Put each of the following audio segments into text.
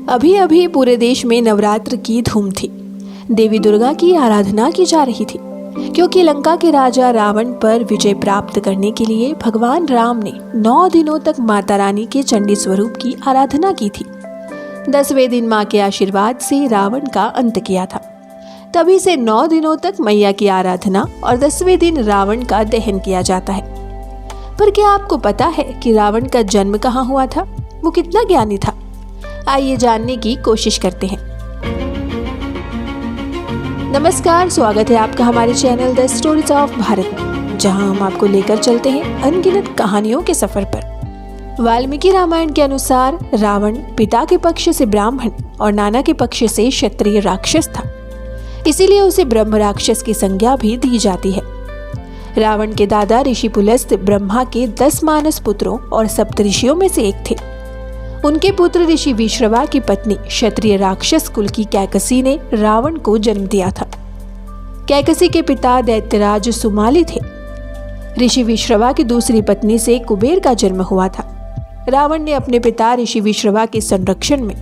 अभी अभी पूरे देश में नवरात्र की धूम थी। देवी दुर्गा की आराधना की जा रही थी क्योंकि लंका के राजा रावण पर विजय प्राप्त करने के लिए भगवान राम ने 9 दिनों तक माता रानी के चंडी स्वरूप की आराधना की थी। 10वें दिन मां के आशीर्वाद से रावण का अंत किया था। तभी से 9 दिनों तक मैया की आराधना और 10वें दिन रावण का दहन किया जाता है। पर क्या आपको पता है कि रावण का जन्म कहाँ हुआ था? वो कितना ज्ञानी था? आइए जानने की कोशिश करते हैं। नमस्कार, स्वागत है आपका हमारे channel the stories of Bharat में, जहां हम आपको लेकर चलते हैं अनगिनत कहानियों के सफर पर। वाल्मीकि रामायण के अनुसार रावण पिता के पक्ष से ब्राह्मण और नाना के पक्ष से क्षत्रिय राक्षस था, इसीलिए उसे ब्रह्म राक्षस की संज्ञा भी दी जाती है। रावण के दादा ऋषि पुलस्त्य ब्रह्मा के 10 मानस पुत्रों और सप्तऋषियों में से एक थे। उनके पुत्र ऋषि विश्रवा की पत्नी क्षत्रिय राक्षस कुल की कैकसी ने रावण को जन्म दिया था। कैकसी के पिता दैत्यराज सुमाली थे। ऋषि विश्रवा की दूसरी पत्नी से कुबेर का जन्म हुआ था। रावण ने अपने पिता ऋषि विश्रवा के संरक्षण में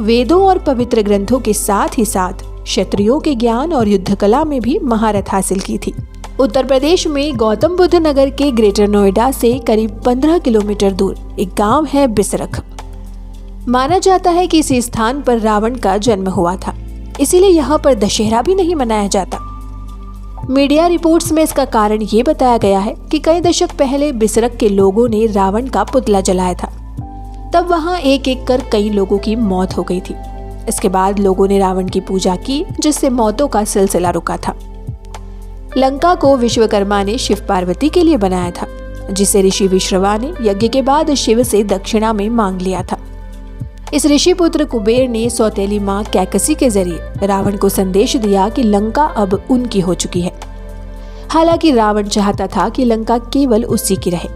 वेदों और पवित्र ग्रंथों के साथ ही साथ क्षत्रियों के ज्ञान और युद्ध कला में भी महारत हासिल की थी। उत्तर प्रदेश में गौतम बुद्ध नगर के ग्रेटर नोएडा से करीब 15 किलोमीटर दूर एक गांव है बिसरख। माना जाता है कि इसी स्थान पर रावण का जन्म हुआ था, इसीलिए यहाँ पर दशहरा भी नहीं मनाया जाता। मीडिया रिपोर्ट्स में इसका कारण ये बताया गया है कि कई दशक पहले बिसरख के लोगों ने रावण का पुतला जलाया था। तब वहाँ एक एक कर कई लोगों की मौत हो गई थी। इसके बाद लोगों ने रावण की पूजा की, जिससे मौतों का सिलसिला रुका था। लंका को विश्वकर्मा ने शिव पार्वती के लिए बनाया था, जिसे ऋषि विश्रवा ने यज्ञ के बाद शिव से दक्षिणा में मांग लिया था। इस ऋषि पुत्र कुबेर ने सौतेली मां कैकसी के जरिए रावण को संदेश दिया कि लंका अब उनकी हो चुकी है। हालांकि रावण चाहता था कि लंका केवल उसी की रहे,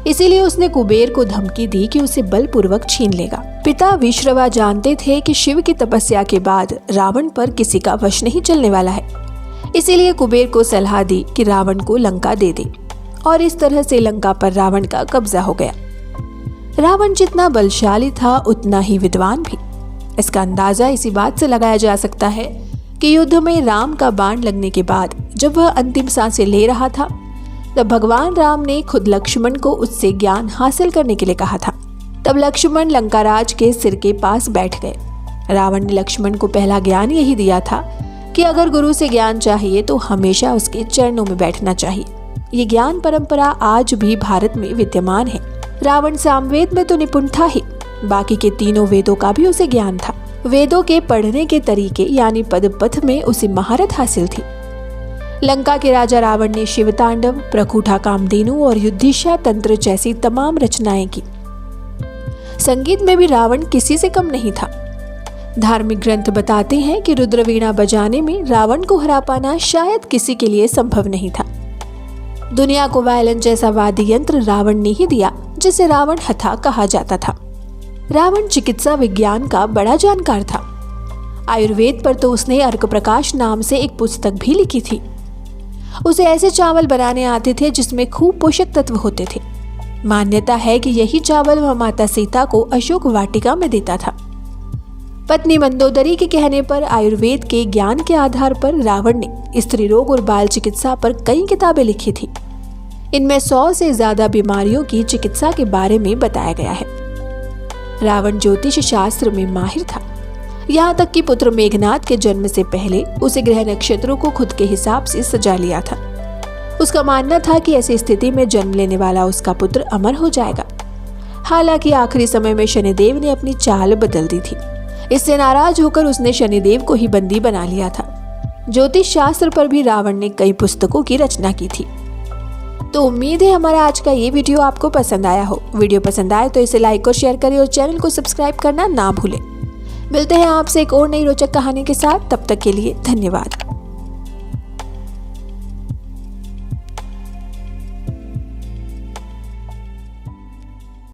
इसीलिए उसने कुबेर को धमकी दी कि उसे बलपूर्वक छीन लेगा। पिता विश्रवा जानते थे कि शिव की तपस्या के बाद रावण पर किसी का वश नहीं चलने वाला है, इसीलिए कुबेर को सलाह दी कि रावण को लंका दे दे, और इस तरह से लंका पर रावण का कब्जा हो गया। रावण जितना बलशाली था उतना ही विद्वान भी। इसका अंदाजा इसी बात से लगाया जा सकता है कि युद्ध में राम का बाण लगने के बाद जब वह अंतिम सांसें ले रहा था, तब भगवान राम ने खुद लक्ष्मण को उससे ज्ञान हासिल करने के लिए कहा था। तब लक्ष्मण लंकाराज के सिर के पास बैठ गए। रावण ने लक्ष्मण को पहला ज्ञान यही दिया था कि अगर गुरु से ज्ञान चाहिए तो हमेशा उसके चरणों में बैठना चाहिए। ये ज्ञान परंपरा आज भी भारत में विद्यमान है। रावण सामवेद में तो निपुण था ही, बाकी के तीनों वेदों का भी उसे ज्ञान था। वेदों के पढ़ने के तरीके यानी पदपथ में उसे महारत हासिल थी। लंका के राजा रावण ने शिव तांडव, प्रकुठा कामधेनु और युद्धिष्ठा तंत्र जैसी तमाम रचनाएं की। संगीत में भी रावण किसी से कम नहीं था। धार्मिक ग्रंथ बताते हैं कि रुद्रवीणा बजाने में रावण को हरा पाना शायद किसी के लिए संभव नहीं था। दुनिया को वायलिन जैसा वाद्य यंत्र रावण ने ही दिया, जिसे रावण हथा कहा जाता था। रावण चिकित्सा विज्ञान का बड़ा जानकार था। आयुर्वेद पर तो उसने अर्क प्रकाश नाम से एक पुस्तक भी लिखी थी। उसे ऐसे चावल बनाने आते थे जिसमें खूब पोषक तत्व होते थे। मान्यता है कि यही चावल वह माता सीता को अशोक वाटिका में देता था। पत्नी मंदोदरी के कहने पर आयुर्वेद के ज्ञान के आधार पर रावण ने स्त्री रोग और बाल चिकित्सा पर कई किताबें लिखी थी। इनमें 100 से ज्यादा बीमारियों की चिकित्सा के बारे में बताया गया है। रावण ज्योतिष शास्त्र में माहिर था, यहाँ तक कि पुत्र मेघनाद के जन्म से पहले उसे ग्रह नक्षत्रों को खुद के हिसाब से सजा लिया था। उसका मानना था कि ऐसी स्थिति में जन्म लेने वाला उसका पुत्र अमर हो जाएगा। हालांकि आखिरी समय में शनिदेव ने अपनी चाल बदल दी थी। इससे नाराज होकर उसने शनिदेव को ही बंदी बना लिया था। ज्योतिष शास्त्र पर भी रावण ने कई पुस्तकों की रचना की थी। तो उम्मीद है हमारा आज का ये वीडियो आपको पसंद आया हो। वीडियो पसंद आए तो इसे लाइक और शेयर करें और चैनल को सब्सक्राइब करना ना भूलें। मिलते हैं आपसे एक और नई रोचक कहानी के साथ। तब तक के लिए धन्यवाद।